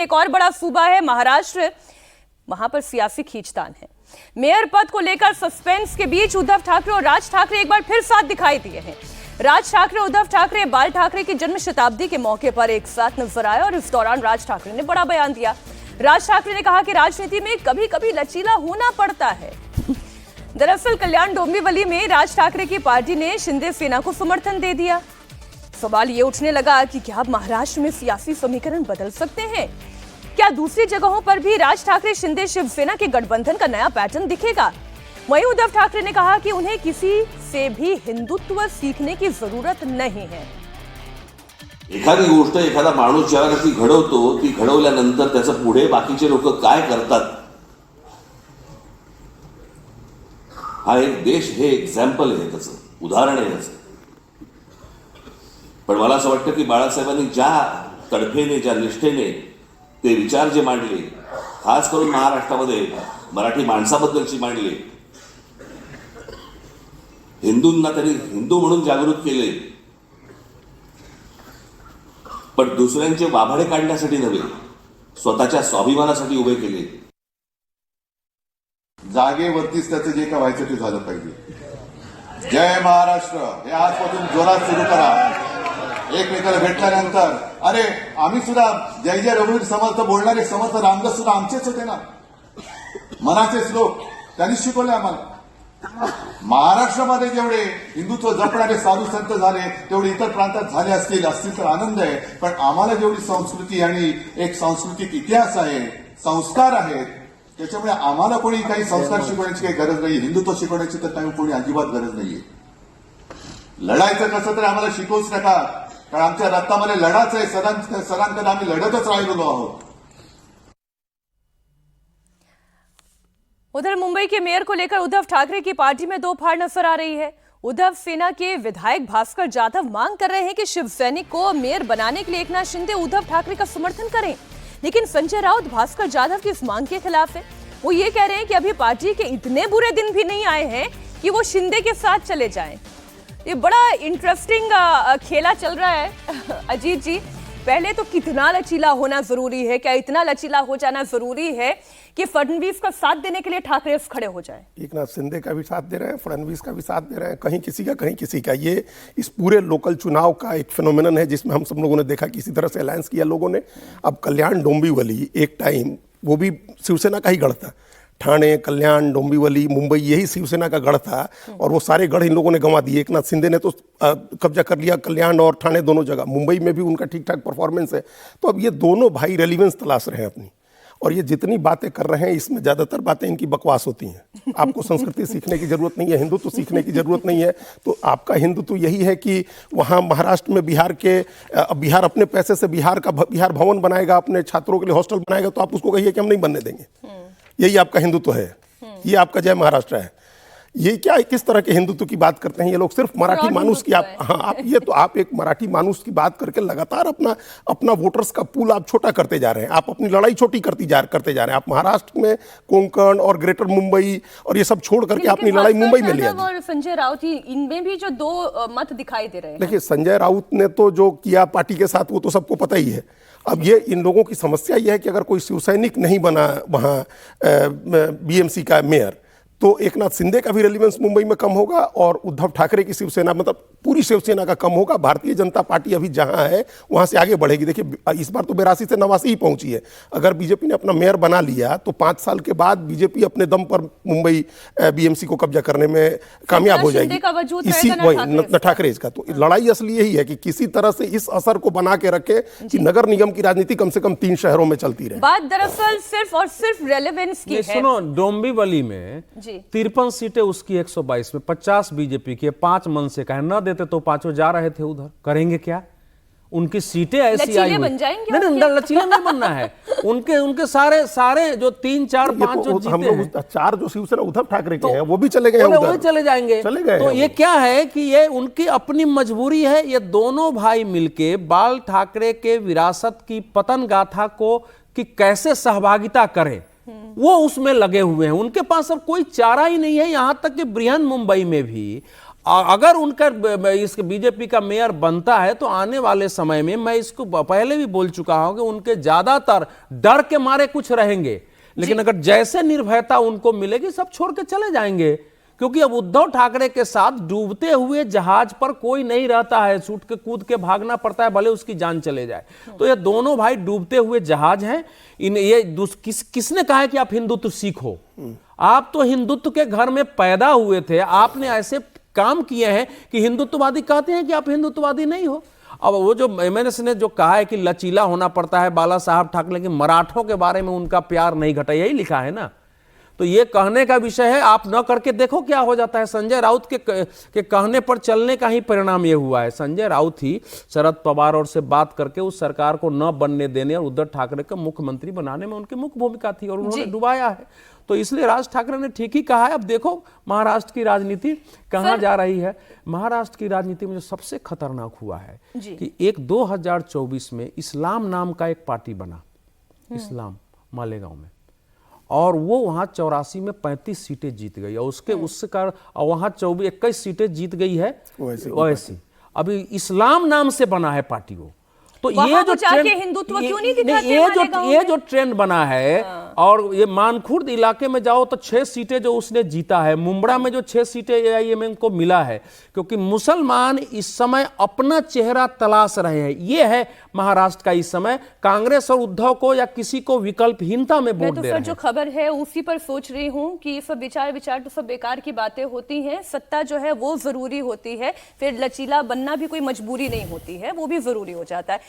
एक और बड़ा सूबा है महाराष्ट्र। वहां पर सियासी खींचतान है। मेयर पद को लेकर सस्पेंस के बीच उद्धव ठाकरे और राज ठाकरे एक बार फिर साथ दिखाई दिए हैं। राज ठाकरे उद्धव ठाकरे बाल ठाकरे की जन्म शताब्दी के मौके पर एक साथ नजर आए और इस दौरान राज ठाकरे ने बड़ा बयान दिया। राज ठाकरे ने कहा कि राजनीति में कभी कभी लचीला होना पड़ता है। दरअसल कल्याण डोंबिवली में राज ठाकरे की पार्टी ने शिंदे सेना को समर्थन दे दिया। सवाल ये उठने लगा कि क्या अब महाराष्ट्र में सियासी समीकरण बदल सकते हैं? क्या दूसरी जगहों पर भी राज ठाकरे शिंदे शिवसेना के गठबंधन का नया पैटर्न दिखेगा? वहीं उद्धव ठाकरे ने कहा कि उन्हें किसी से भी हिंदुत्व सीखने की जरूरत नहीं है। एखादी गोष्ट एखादा माणूस ज्यावेळेला ती घडवतो, ती घडवल्यानंतर त्याचं पुढे बाकीचे लोक काय करतात, हा एक देश हे एक्झाम्पल आहे, त्याचं उदाहरण आहे त्याचं. पण मला असं वाटतं की बाळासाहेबांनी ज्या तडफेने ज्या निष्ठेने ते विचार जे मांडले, खास करून महाराष्ट्रामध्ये मराठी माणसाबद्दलची मांडले, हिंदूंना त्यांनी हिंदू म्हणून जागृत केले, पण दुसऱ्यांचे वाभाडे काढण्यासाठी नव्हे, स्वतःच्या स्वाभिमानासाठी उभे केले. जागेवरतीच त्याचं जे काय व्हायचं ते झालं पाहिजे. जय महाराष्ट्र हे आजपासून जोरात सुरू करा. एकमेकाला भेटल्यानंतर अरे आम्ही सुद्धा जय जय रघुवीर समर्थ बोलणारे समर्थ रामदास सुद्धा आमचेच होते ना, मनाचेच लोक. त्यांनी शिकवले आम्हाला. महाराष्ट्रामध्ये जेवढे हिंदुत्व जपणारे साधू संत झाले तेवढे इतर प्रांतात झाले असतील तर आनंद आहे. पण आम्हाला जेवढी संस्कृती आणि एक सांस्कृतिक इतिहास आहे, संस्कार आहेत, त्याच्यामुळे आम्हाला कोणी काही संस्कार शिकवण्याची काही गरज नाही, हिंदुत्व शिकवण्याची तर काही कोणी अजिबात गरज नाहीये. लढायचं कसं तर आम्हाला शिकवूच नका, कारण आमच्या रक्तामध्ये लढाच आहे. सदांकदा आम्ही लढतच राहिलेलो आहोत. उधर मुंबई के मेयर को लेकर उद्धव ठाकरे की पार्टी में दो फाड़ नजर आ रही है। उद्धव सेना के विधायक भास्कर जाधव मांग कर रहे हैं कि शिवसैनिक को मेयर बनाने के लिए एकनाथ शिंदे उद्धव ठाकरे का समर्थन करें, लेकिन संजय राउत भास्कर जाधव की इस मांग के खिलाफ है। वो ये कह रहे हैं कि अभी पार्टी के इतने बुरे दिन भी नहीं आए हैं कि वो शिंदे के साथ चले जाएं। ये बड़ा इंटरेस्टिंग खेला चल रहा है। अजीत जी, पहले तो कितना लचीला होना जरूरी है? क्या इतना लचीला हो जाना जरूरी है कि फडणवीस का साथ देने के लिए ठाकरे खड़े हो जाएं? एकनाथ शिंदे का भी साथ दे रहे हैं, फडणवीस का भी साथ दे रहे हैं, कहीं किसी का कहीं किसी का। ये इस पूरे लोकल चुनाव का एक फिनोमिनन है जिसमें हम सब लोगों ने देखा किसी तरह से अलायंस किया लोगों ने। अब कल्याण डोंबिवली एक टाइम वो भी शिवसेना का ही गढ़ था। ठाणे, कल्याण, डोंबिवली, मुंबई यही शिवसेना का गढ़ था और वो सारे गढ़ इन लोगों ने गंवा दिए। एकनाथ शिंदे ने तो कब्जा कर लिया कल्याण और ठाणे दोनों जगह। मुंबई में भी उनका ठीक ठाक परफॉर्मेंस है। तो अब ये दोनों भाई रेलिवेंस तलाश रहे हैं अपनी, और ये जितनी बातें कर रहे हैं इसमें ज़्यादातर बातें इनकी बकवास होती हैं। आपको संस्कृति सीखने की जरूरत नहीं है, हिंदुत्व सीखने की जरूरत नहीं है। तो आपका हिंदुत्व यही है कि वहाँ महाराष्ट्र में बिहार अपने पैसे से बिहार भवन बनाएगा, अपने छात्रों के लिए हॉस्टल बनाएगा, तो आप उसको कहिए कि हम नहीं बनने देंगे। यही आपका हिंदुत्व है, ये आपका जय महाराष्ट्र है। ये क्या किस तरह के हिंदुत्व की बात करते हैं ये लोग? सिर्फ मराठी मानुस की आप एक मराठी मानुस की बात करके लगातार अपना वोटर्स का पूल आप छोटा करते जा रहे हैं। आप अपनी लड़ाई छोटी करते जा रहे हैं। आप महाराष्ट्र में कोंकण और ग्रेटर मुंबई और ये सब छोड़ करके अपनी लड़ाई मुंबई में लिया। और संजय राउत इनमें भी जो दो मत दिखाई दे रहे हैं। देखिए, संजय राउत ने तो जो किया पार्टी के साथ वो तो सबको पता ही है। अब ये इन लोगों की समस्या यह है कि अगर कोई शिवसैनिक नहीं बना वहाँ बीएमसी का मेयर, तो एकनाथ शिंदे का भी रेलिवेंस मुंबई में कम होगा और उद्धव ठाकरे की शिवसेना मतलब पूरी शिवसेना का कम होगा। भारतीय जनता पार्टी अभी जहां है वहां से आगे बढ़ेगी। देखिए, इस बार तो 82 से 89 ही पहुंची है। अगर बीजेपी ने अपना मेयर बना लिया तो 5 साल के बाद बीजेपी अपने दम पर मुंबई बीएमसी को कब्जा करने में कामयाब हो जाएगी। इसी वही ठाकरे का तो लड़ाई असली यही है कि किसी तरह से इस असर को बना के रखे कि नगर निगम की राजनीति कम से कम 3 शहरों में चलती रहे। बात दरअसल सिर्फ और सिर्फ रेलेवेंस की है। सुनो, डोंबिवली में 53 सीटें उसकी 122 में 50 बीजेपी की, 5 मन से कहे न देते तो 5 जा रहे थे उधर। करेंगे क्या? उनकी सीटें ऐसी आई बन जाएंगे। नहीं, लचीला नहीं बनना है। उनके सारे जो 3, 4, 5 जो जीते हम लोग 4 जो शिवसेना उद्धव ठाकरे के हैं वो भी चले गए, वो चले जाएंगे। तो ये क्या है कि ये उनकी अपनी मजबूरी है। ये दोनों भाई मिलके बाल ठाकरे के विरासत की पतन गाथा को कि कैसे सहभागिता करें, वो उसमें लगे हुए हैं। उनके पास अब कोई चारा ही नहीं है। यहां तक कि बृहन मुंबई में भी अगर उनका इस बीजेपी का मेयर बनता है तो आने वाले समय में, मैं इसको पहले भी बोल चुका हूं कि उनके ज्यादातर डर के मारे कुछ रहेंगे, लेकिन अगर जैसे निर्भयता उनको मिलेगी सब छोड़ के चले जाएंगे, क्योंकि अब उद्धव ठाकरे के साथ डूबते हुए जहाज पर कोई नहीं रहता है, छूट के कूद के भागना पड़ता है भले उसकी जान चले जाए। तो ये दोनों भाई डूबते हुए जहाज हैं। किसने कहा है कि आप हिंदुत्व सीखो? आप तो हिंदुत्व के घर में पैदा हुए थे, आपने ऐसे काम किए हैं कि हिंदुत्ववादी कहते हैं कि आप हिंदुत्ववादी नहीं हो। अब वो जो एमएनएस ने जो कहा है कि लचीला होना पड़ता है बाला साहब ठाकरे, लेकिन मराठों के बारे में उनका प्यार नहीं घटा, यही लिखा है ना। तो ये कहने का विषय है, आप न करके देखो क्या हो जाता है। संजय राउत के कहने पर चलने का ही परिणाम ये हुआ है। संजय राउत ही शरद पवार और से बात करके उस सरकार को न बनने देने और उद्धव ठाकरे को मुख्यमंत्री बनाने में उनकी मुख्य भूमिका थी और उन्होंने डुबाया है। तो इसलिए राज ठाकरे ने ठीक ही कहा है। अब देखो महाराष्ट्र की राजनीति कहां जा रही है। महाराष्ट्र की राजनीति में जो सबसे खतरनाक हुआ है कि एक 2024 में इस्लाम नाम का एक पार्टी बना, इस्लाम मालेगांव में, और वो वहां 84 में 35 सीटें जीत गई और उसका वहां 21 सीटें जीत गई है ओवैसी। अभी इस्लाम नाम से बना है पार्टी वो। तो ये जो ट्रेंड, हिंदुत्व क्यों नहीं दिखाते ये जो ट्रेंड बना है, और ये मानखुर्द इलाके में जाओ तो 6 सीटें जो उसने जीता है, मुंबरा में जो 6 सीटें एआईएमएम को मिला है, क्योंकि मुसलमान इस समय अपना चेहरा तलाश रहे हैं। ये है महाराष्ट्र का इस समय। कांग्रेस और उद्धव को या किसी को विकल्पहीनता में वोट दे रहे हैं। जो खबर है उसी पर सोच रही हूँ कि ये सब विचार तो सब बेकार की बातें होती हैं। सत्ता जो है वो जरूरी होती है, फिर लचीला बनना भी कोई मजबूरी नहीं होती है, वो भी जरूरी हो जाता है।